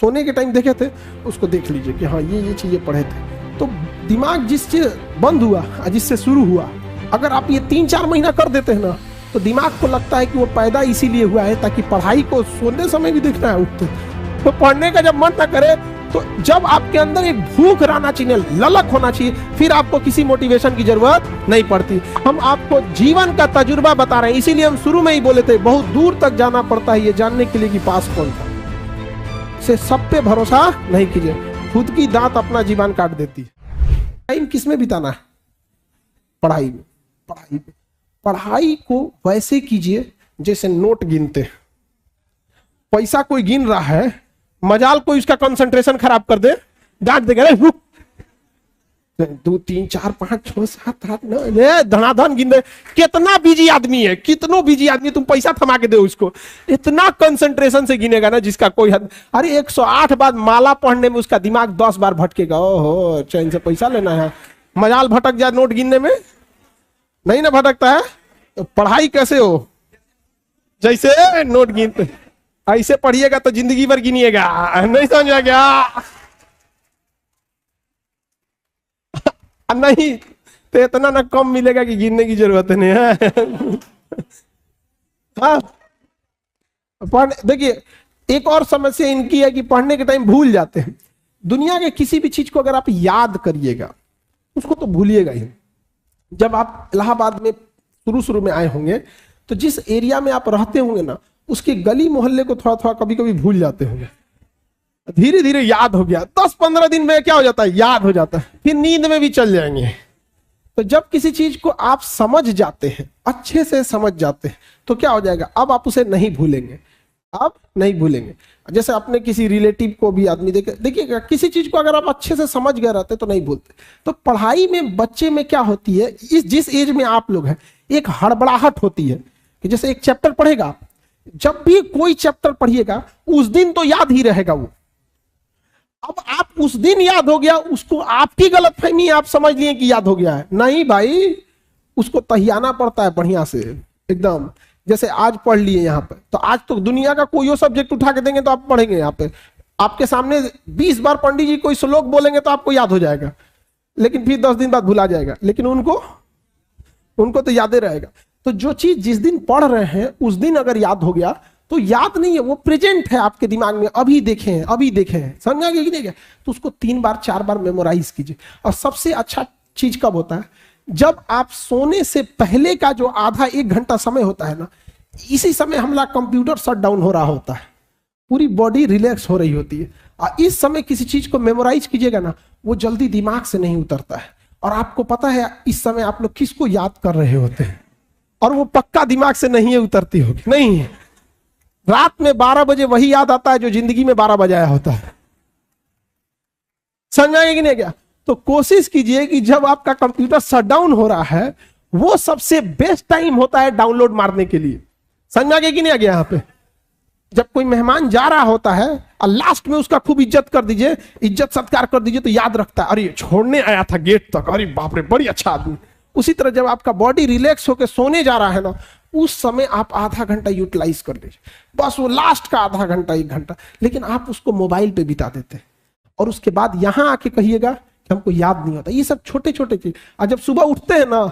सोने के टाइम देखे थे उसको देख लीजिए कि हाँ ये चीजें पढ़े थे। तो दिमाग जिससे बंद हुआ जिससे शुरू हुआ, अगर आप ये 3-4 महीना कर देते हैं ना तो दिमाग को लगता है कि वो पैदा इसीलिए हुआ है ताकि पढ़ाई को सोने समय भी देखना है उठते, तो पढ़ने का जब मन ना करे तो जब आपके अंदर एक भूख रहना चाहिए, ललक होना चाहिए, फिर आपको किसी मोटिवेशन की जरूरत नहीं पड़ती। हम आपको जीवन का तजुर्बा बता रहे हैं, इसीलिए हम शुरू में ही बोले थे बहुत दूर तक जाना पड़ता है ये जानने के लिए कि पास कौन था। से सब पे भरोसा नहीं कीजिए, खुद की दांत अपना जीवन काट देती है। टाइम किस में बिताना है? पढ़ाई में। पढ़ाई को वैसे कीजिए जैसे नोट गिनते। पैसा कोई गिन रहा है, मजाल कोई उसका कंसंट्रेशन खराब कर दे, डांट देगा 2 3 4 5 6 7 8 9 धनाधन गिन दे। कितना बिजी आदमी है, कितनो बिजी आदमी, तुम पैसा थमा के दो उसको, इतना कंसंट्रेशन से गिनेगा ना जिसका कोई हद। अरे 108 बार माला पढ़ने में उसका दिमाग 10 बार भटकेगा। ओहो, चैन से पैसा लेना है, मजाल भटक जाए नोट गिनने में, नहीं ना भटकता है। तो पढ़ाई कैसे हो? जैसे नोट गिनते, ऐसे पढ़िएगा तो जिंदगी भर गिनिएगा, नहीं समझ आ गया? नहीं तो इतना ना कम मिलेगा कि गिनने की जरूरत नहीं है। हाँ, देखिए एक और समस्या इनकी है कि पढ़ने के टाइम भूल जाते हैं। दुनिया के किसी भी चीज को अगर आप याद करिएगा उसको तो भूलिएगा ही। जब आप इलाहाबाद में शुरू में आए होंगे तो जिस एरिया में आप रहते होंगे ना उसके गली मोहल्ले को थोड़ा थोड़ा कभी कभी भूल जाते होंगे, धीरे धीरे याद हो गया। 10-15 दिन में क्या हो जाता है? याद हो जाता है, फिर नींद में भी चल जाएंगे। तो जब किसी चीज को आप समझ जाते हैं, अच्छे से समझ जाते हैं, तो क्या हो जाएगा? अब आप उसे नहीं भूलेंगे, आप नहीं भूलेंगे। जैसे अपने किसी रिलेटिव को भी आदमी देखिएगा, किसी चीज को अगर आप अच्छे से समझ गए रहते तो नहीं भूलते। तो पढ़ाई में बच्चे में क्या होती है, जिस एज में आप लोग हैं, एक हड़बड़ाहट होती है कि जैसे एक चैप्टर पढ़ेगा, जब भी कोई चैप्टर पढ़िएगा उस दिन तो याद ही रहेगा वो। अब आप उस दिन याद हो गया, उसको आपकी गलतफहमी, आप समझ लिए कि याद हो गया है। नहीं भाई, उसको तहियाना पड़ता है बढ़िया से एकदम। जैसे आज पढ़ लिए यहाँ पे, तो आज तो दुनिया का कोई सब्जेक्ट उठा के देंगे तो आप पढ़ेंगे। यहाँ पे आपके सामने 20 बार पंडित जी कोई श्लोक बोलेंगे तो आपको याद हो जाएगा, लेकिन फिर 10 दिन बाद भुला जाएगा, लेकिन उनको तो याद ही रहेगा। तो जो चीज जिस दिन पढ़ रहे हैं उस दिन अगर याद हो गया तो याद नहीं है, वो प्रेजेंट है आपके दिमाग में, अभी देखे हैं, समझा कि नहीं गया? तो उसको 3 बार 4 बार मेमोराइज कीजिए। और सबसे अच्छा चीज कब होता है? जब आप सोने से पहले का जो आधा 1 घंटा समय होता है ना, इसी समय हमारा कंप्यूटर शट डाउन हो रहा होता है, पूरी बॉडी रिलैक्स हो रही होती है। और इस समय किसी चीज को मेमोराइज कीजिएगा ना, वो जल्दी दिमाग से नहीं उतरता है। और आपको पता है इस समय आप लोग किसको याद कर रहे होते हैं, और वो पक्का दिमाग से नहीं उतरती होगी। नहीं है, रात में 12 बजे वही याद आता है जो जिंदगी में 12 बजाया होता है। समझाएंगे कि नहीं क्या? तो कोशिश कीजिए कि जब आपका कंप्यूटर शट डाउन हो रहा है, वो सबसे बेस्ट टाइम होता है डाउनलोड मारने के लिए। समझ आ गया कि नहीं आ गया? यहाँ पे जब कोई मेहमान जा रहा होता है और लास्ट में उसका खूब इज्जत कर दीजिए, इज्जत सत्कार कर दीजिए, तो याद रखता है, अरे छोड़ने आया था गेट तक, अरे बाप रे बड़ी अच्छा आदमी। उसी तरह जब आपका बॉडी रिलैक्स होकर सोने जा रहा है ना, उस समय आप आधा घंटा यूटिलाइज कर लीजिए, बस वो लास्ट का आधा घंटा 1 घंटा। लेकिन आप उसको मोबाइल पे बिता देते हैं और उसके बाद यहां आके कहिएगा कि हमको याद नहीं होता। ये सब छोटे छोटे चीज। और जब सुबह उठते हैं ना,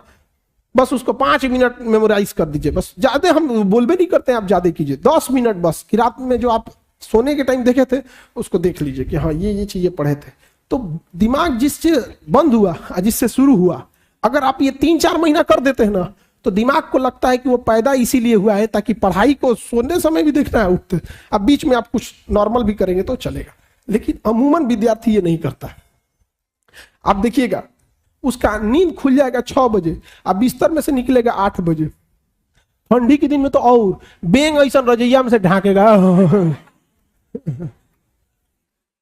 बस उसको 5 मिनट मेमोराइज कर दीजिए, बस। ज्यादा हम बोलबे नहीं करते हैं, आप ज्यादा कीजिए, 10 मिनट बस। कि रात में जो आप सोने के टाइम देखे थे उसको देख लीजिए कि हाँ ये चीजें पढ़े थे। तो दिमाग जिससे बंद हुआ जिससे शुरू हुआ, अगर आप ये 3-4 महीना कर देते हैं ना, तो दिमाग को लगता है कि वो पैदा इसीलिए हुआ है ताकि पढ़ाई को सोने समय भी देखना है उठते। अब बीच में आप कुछ नॉर्मल भी करेंगे तो चलेगा, लेकिन अमूमन विद्यार्थी ये नहीं करता। आप देखिएगा, उसका नींद खुल जाएगा 6 बजे, अब बिस्तर में से निकलेगा 8 बजे। ठंडी के दिन में तो और बेंग ऐसा रजैया में से ढांकेगा।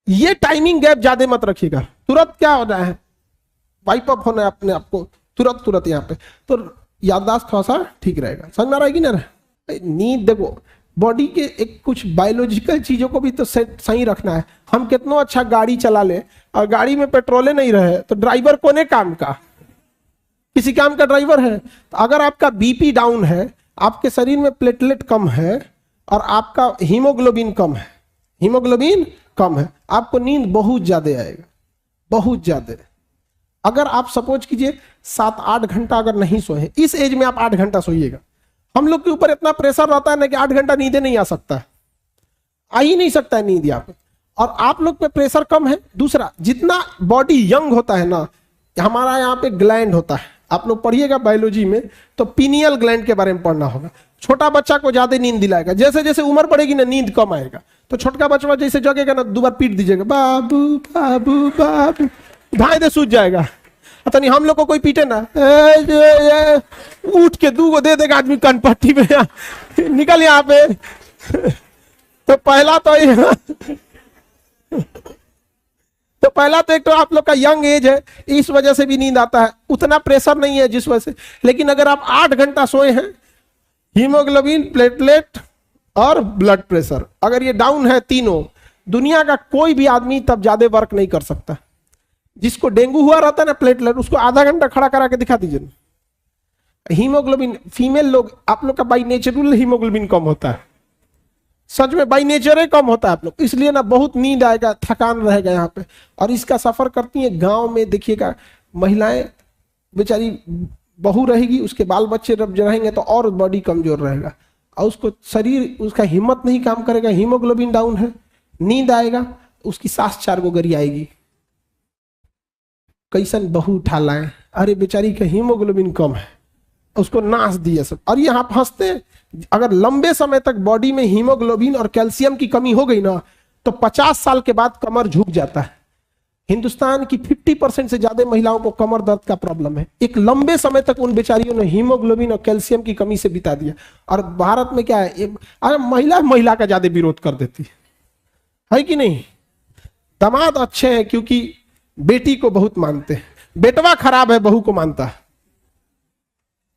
ये टाइमिंग गैप ज्यादा मत रखिएगा। तुरंत क्या होना है, वाइप अप होना है अपने आप को तुरंत यहाँ पे, तो याददाश्त थोड़ा सा ठीक रहेगा। समझ में आ रहा है कि ना? नींद देखो, बॉडी के एक कुछ बायोलॉजिकल चीजों को भी तो सही रखना है। हम कितना अच्छा गाड़ी चला ले और गाड़ी में पेट्रोले नहीं रहे तो ड्राइवर कोने काम का? किसी काम का ड्राइवर है? तो अगर आपका बीपी डाउन है, आपके शरीर में प्लेटलेट कम है और आपका हीमोग्लोबिन कम है, हीमोग्लोबिन कम है, आपको नींद बहुत ज्यादा आएगा, बहुत ज्यादा। अगर आप सपोज कीजिए 7-8 घंटा अगर नहीं सोए, इस एज में आप 8 घंटा सोइएगा। हम लोग के ऊपर इतना प्रेशर रहता है ना कि 8 घंटा नींद नहीं आ सकता है, आ ही नहीं सकता है नींद यहाँ पे, और आप लोग पे प्रेशर कम है। दूसरा, जितना बॉडी यंग होता है ना, हमारा यहाँ पे ग्लैंड होता है, आप लोग पढ़िएगा बायोलॉजी में तो पीनियल ग्लैंड के बारे में पढ़ना होगा। छोटा बच्चा को ज्यादा नींद दिलाएगा, जैसे जैसे उम्र बढ़ेगी ना नींद कम आएगा। तो छोटका बच्चा जैसे जगेगा ना, 2 बार पीट दीजिएगा, बाबू बाबू बाबू, भाई दे सूझ जाएगा। पता नहीं हम लोग को कोई पीटे ना, उठ के 2 को दे देगा आदमी कनपट्टी में, निकल यहाँ पे। तो पहला तो एक तो आप लोग का यंग एज है, इस वजह से भी नींद आता है, उतना प्रेशर नहीं है जिस वजह से। लेकिन अगर आप 8 घंटा सोए हैं, हीमोग्लोबिन, प्लेटलेट और ब्लड प्रेशर अगर ये डाउन है तीनों, दुनिया का कोई भी आदमी तब ज्यादा वर्क नहीं कर सकता। जिसको डेंगू हुआ रहता है ना प्लेटलेट, उसको आधा घंटा खड़ा करा के दिखा दीजिए। हीमोग्लोबिन, फीमेल लोग, आप लोग का बाई नेचुरल हीमोग्लोबिन कम होता है, सच में बाई नेचर कम होता है आप लोग, इसलिए ना बहुत नींद आएगा, थकान रहेगा यहाँ पे। और इसका सफर करती है गांव में, देखिएगा महिलाएं बेचारी, बहू रहेगी, उसके बाल बच्चे जब रहेंगे तो और बॉडी कमजोर रहेगा, और उसको शरीर, उसका हिम्मत नहीं काम करेगा, हीमोग्लोबिन डाउन है, नींद आएगा, उसकी सांस 4 गो गरी आएगी। कैसन बहू उठा लाए, अरे बेचारी का हीमोग्लोबिन कम है, उसको नाश दिया सब। और ये आप हंसते, अगर लंबे समय तक बॉडी में हीमोग्लोबिन और कैल्शियम की कमी हो गई ना, तो 50 साल के बाद कमर झुक जाता है। हिंदुस्तान की 50% से ज्यादा महिलाओं को कमर दर्द का प्रॉब्लम है। एक लंबे समय तक उन बेचारियों ने हीमोग्लोबिन और कैल्शियम की कमी से बिता दिया। और भारत में क्या है, अगर महिला का ज्यादा विरोध कर देती है कि नहीं। दामाद अच्छे हैं क्योंकि बेटी को बहुत मानते हैं, बेटवा खराब है बहू को मानता है।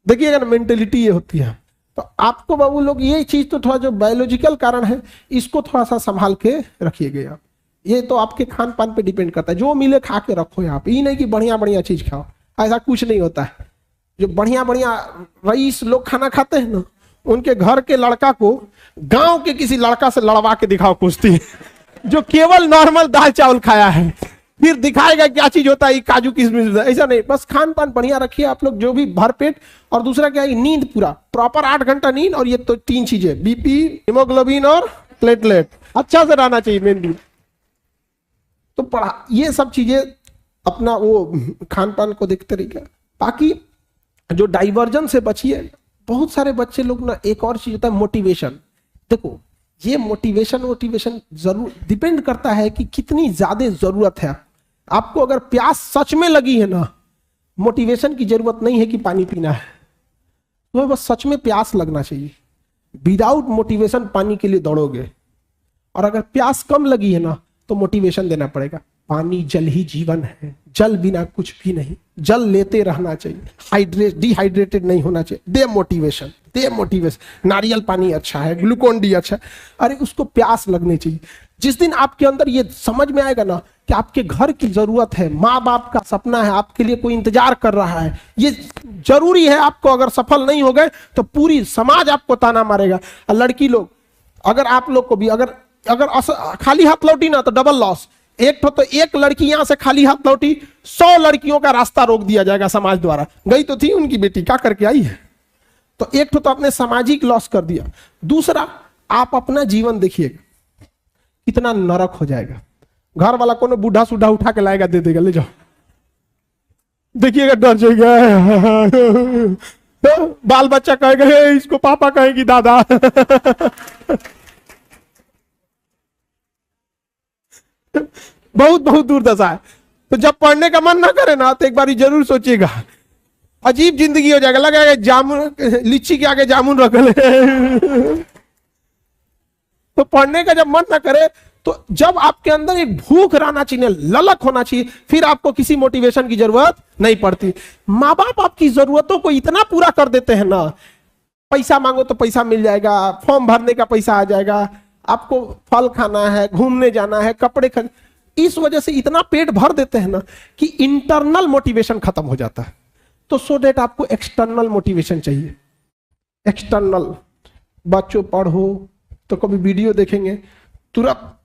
देखिएगा ना, मेंटेलिटी ये होती है। तो आपको बाबू लोग ये चीज तो थोड़ा जो बायोलॉजिकल कारण है, इसको थोड़ा सा संभाल के रखिएगा। ये तो आपके खान पान पे डिपेंड करता है, जो मिले खा के रखो यहाँ पे। ये नहीं कि बढ़िया बढ़िया चीज खाओ, ऐसा कुछ नहीं होता है। जो बढ़िया बढ़िया रईस लोग खाना खाते हैं ना, उनके घर के लड़का को गांव के किसी लड़का से लड़वा के दिखाओ कुश्ती, जो केवल नॉर्मल दाल चावल खाया है, फिर दिखाएगा क्या चीज होता है काजू किशमिश। ऐसा नहीं, बस खान पान बढ़िया रखिए आप लोग, जो भी भरपेट। और दूसरा क्या है, नींद पूरा प्रॉपर 8 घंटा नींद। और ये तो 3 चीजें, बीपी, हीमोग्लोबिन और प्लेटलेट अच्छा से रहना चाहिए मेन। तो पढ़ा, ये सब चीजें अपना वो खान पान को देखते रहिएगा। बाकी जो डाइवर्जन से बचिए। बहुत सारे बच्चे लोग ना, एक और चीज होता है मोटिवेशन। देखो ये मोटिवेशन जरूर डिपेंड करता है कि कितनी ज्यादा जरूरत है आपको। अगर प्यास सच में लगी है ना, मोटिवेशन की जरूरत नहीं है कि पानी पीना है, तो बस सच में प्यास लगना चाहिए। विदाउट मोटिवेशन पानी के लिए दौड़ोगे। और अगर प्यास कम लगी है ना, तो मोटिवेशन देना पड़ेगा। पानी जल ही जीवन है, जल बिना कुछ भी नहीं, जल लेते रहना चाहिए, डिहाइड्रेटेड नहीं होना चाहिए। दे मोटिवेशन। नारियल पानी अच्छा है, ग्लूकोन डी अच्छा है, अरे उसको प्यास लगनी चाहिए। जिस दिन आपके अंदर ये समझ में आएगा ना कि आपके घर की जरूरत है, माँ बाप का सपना है, आपके लिए कोई इंतजार कर रहा है, ये जरूरी है आपको। अगर सफल नहीं हो गए तो पूरी समाज आपको ताना मारेगा। और लड़की लोग, अगर आप लोग को भी अगर खाली हाथ लौटी ना तो डबल लॉस। एक लड़की यहां से खाली हाथ लौटी, 100 लड़कियों का रास्ता रोक दिया जाएगा समाज द्वारा। गई तो थी उनकी बेटी, क्या करके आई है। तो एक तो आपने सामाजिक लॉस कर दिया। दूसरा, आप अपना जीवन देखिएगा कितना नरक हो जाएगा। घर वाला को बूढ़ा सूढ़ा उठा के लाएगा, दे देगा, ले जाओ, देखिएगा डर जाएगा। तो बाल बच्चा कहेगा इसको पापा कहेगी दादा। बहुत दुर्दशा है। तो जब पढ़ने का मन ना करे ना, तो एक बार जरूर सोचिएगा, अजीब जिंदगी हो जाएगा। लगेगा जामुन, लीची के आगे जामुन रख ले। तो पढ़ने का जब मन ना करे, तो जब आपके अंदर एक भूख रहना चाहिए, ललक होना चाहिए, फिर आपको किसी मोटिवेशन की जरूरत नहीं पड़ती। माँ बाप आपकी जरूरतों को इतना पूरा कर देते हैं ना, पैसा मांगो तो पैसा मिल जाएगा, फॉर्म भरने का पैसा आ जाएगा, आपको फल खाना है, घूमने जाना है, कपड़े खरीद, इस वजह से इतना पेट भर देते हैं ना कि इंटरनल मोटिवेशन खत्म हो जाता है। तो सो डेट आपको एक्सटर्नल मोटिवेशन चाहिए। एक्सटर्नल, बच्चों पढ़ो तो कभी वीडियो देखेंगे, तुरंत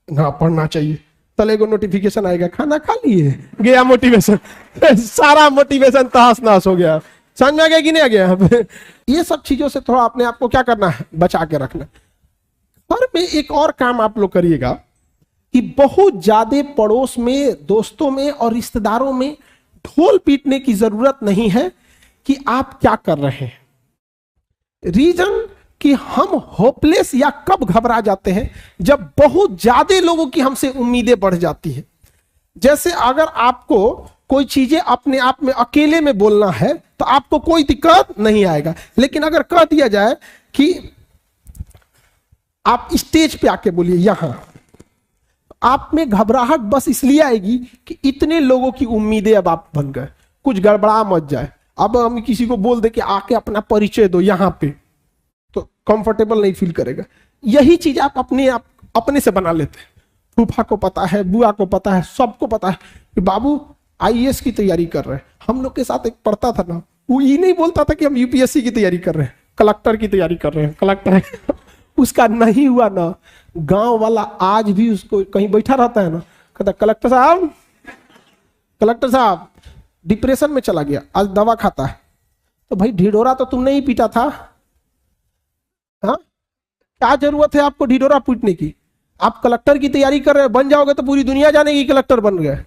ना पढ़ना चाहिए, तले को नोटिफिकेशन आएगा खाना खा लिए, गया मोटिवेशन सारा मोटिवेशन तहस नहस हो गया। समझ में आ गया कि नहीं आ गया? यहाँ पे ये सब चीजों से थोड़ा अपने आप को क्या करना है, बचा के रखना। घर में एक और काम आप लोग करिएगा कि बहुत ज्यादा पड़ोस में, दोस्तों में और रिश्तेदारों में ढोल पीटने की जरूरत नहीं है कि आप क्या कर रहे हैं। रीजन कि हम होपलेस या कब घबरा जाते हैं, जब बहुत ज्यादा लोगों की हमसे उम्मीदें बढ़ जाती हैं। जैसे अगर आपको कोई चीजें अपने आप में अकेले में बोलना है तो आपको कोई दिक्कत नहीं आएगा, लेकिन अगर कह दिया जाए कि आप स्टेज पे आके बोलिए यहां, आप में घबराहट बस इसलिए आएगी कि इतने लोगों की उम्मीदें अब आप बन गए, कुछ गड़बड़ा मत जाए। अब हम किसी को बोल दे कि आके अपना परिचय दो यहां पे, तो कंफर्टेबल नहीं फील करेगा। यही चीज आप अपने से बना लेते हैं। फूफा को पता है, बुआ को पता है, सबको पता है कि बाबू आईएएस की तैयारी कर रहे हैं। हम लोग के साथ एक पढ़ता था ना, वो ये नहीं बोलता था कि हम यूपीएससी की तैयारी कर रहे हैं, कलेक्टर की तैयारी कर रहे हैं, कलेक्टर उसका नहीं हुआ ना, गांव वाला आज भी उसको कहीं बैठा रहता है ना, कहता कलेक्टर साहब डिप्रेशन में चला गया, आज दवा खाता है। तो भाई ढिढोरा तो तुमने ही पीटा था, हाँ क्या जरूरत है आपको ढिढोरा पीटने की? आप कलेक्टर की तैयारी कर रहे हैं, बन जाओगे तो पूरी दुनिया जानेगी कलेक्टर बन गए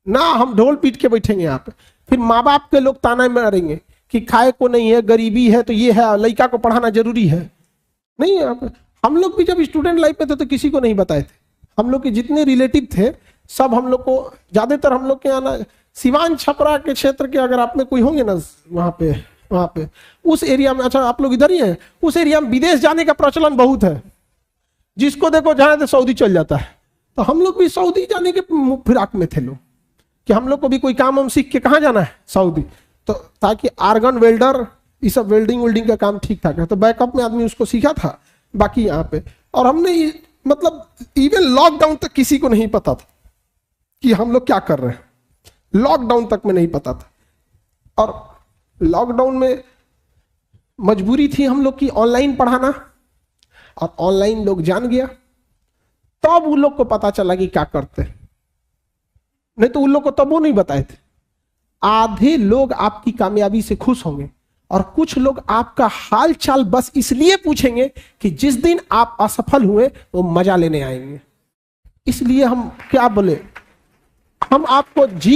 ना। हम ढोल पीट के बैठेंगे यहाँ पे, फिर माँ बाप के लोग ताना मारेंगे कि खाए को नहीं है, गरीबी है, तो ये है, लड़का को पढ़ाना जरूरी है। नहीं, हम लोग भी जब स्टूडेंट लाइफ में थे तो किसी को नहीं बताए थे। हम लोग के जितने रिलेटिव थे सब हम लोग को, ज्यादातर हम लोग के यहाँ ना सिवान छपरा के क्षेत्र के अगर आप में कोई होंगे ना वहां पे उस एरिया में, अच्छा आप लोग इधर ही हैं, उस एरिया में विदेश जाने का प्रचलन बहुत है। जिसको देखो जहां से सऊदी चल जाता है। तो हम लोग भी सऊदी जाने के फिराक में थे लोग, कि हम लोग को भी कोई काम हम सीख के कहाँ जाना है, सऊदी। तो ताकि आर्गन वेल्डर, ये सब वेल्डिंग का काम ठीक ठाक है, तो बैकअप में आदमी उसको सीखा था। बाकी यहाँ पे और हमने मतलब इवन लॉकडाउन तक किसी को नहीं पता था कि हम लोग क्या कर रहे हैं, लॉकडाउन तक में नहीं पता था। और लॉकडाउन में मजबूरी थी हम लोग की ऑनलाइन पढ़ाना, और ऑनलाइन लोग जान गया, तब उन लोग को पता चला कि क्या करते हैं, नहीं तो उन लोग को तब वो नहीं बताए थे। आधे लोग आपकी कामयाबी से खुश होंगे और कुछ लोग आपका हाल चाल बस इसलिए पूछेंगे कि जिस दिन आप असफल हुए वो मजा लेने आएंगे। इसलिए हम क्या बोले, हम आपको जीवन